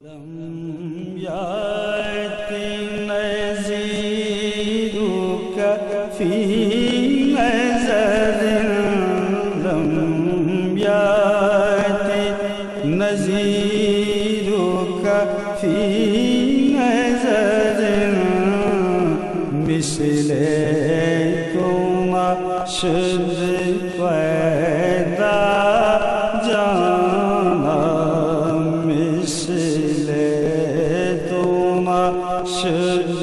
لم يأتِ نذيرك في نظر لم يأتِ نذيرك في نظر مثل تو نشد پیدا جانا مثل تو نشد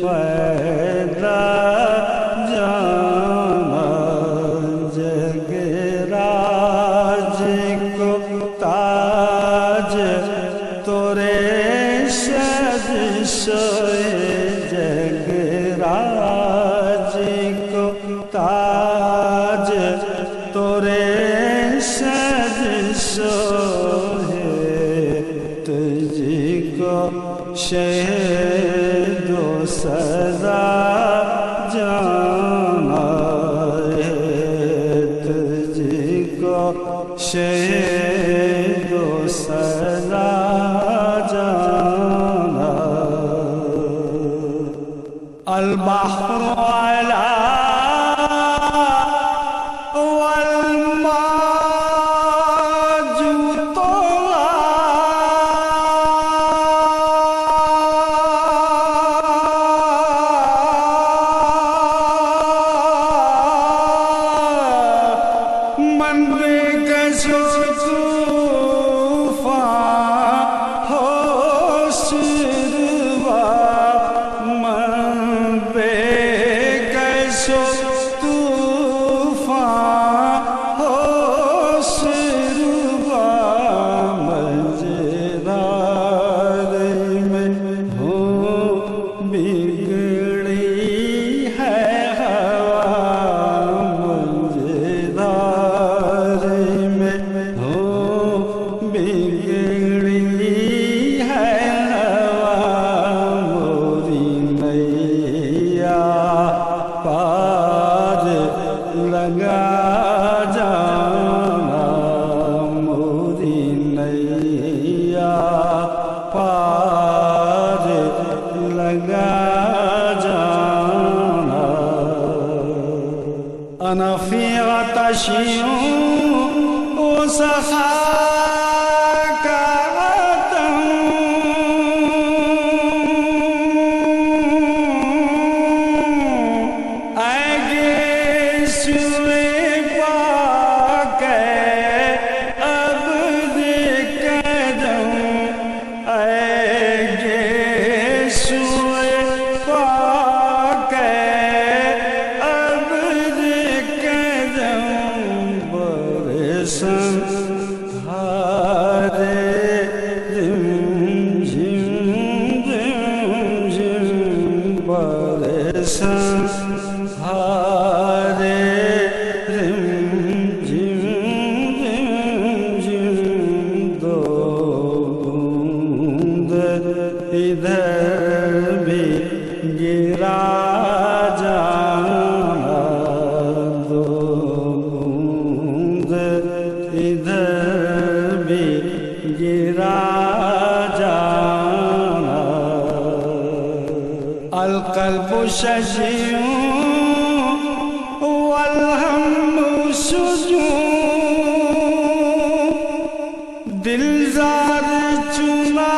پیدا جانا جگ راج کو تاج تورے سد سوئے جگ راج کو تاج تورے سد سوئے تجھ کو شہد و سزا جانا ہے تجھ کو شہد و سزا جانا البحر علا أنا في عطش وسخاك ادھر بھی گرا جانا دو بوند ادھر بھی گرا جانا القلب شجیع والہم سجون دل زار چنا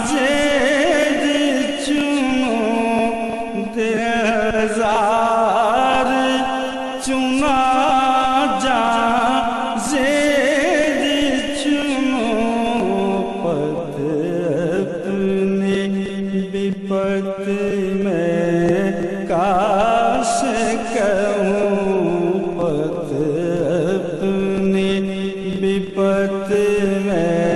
زید چنو دلزار چنا زید چنو پت اپنی بپت میں کاش کہوں پت اپنی بپت میں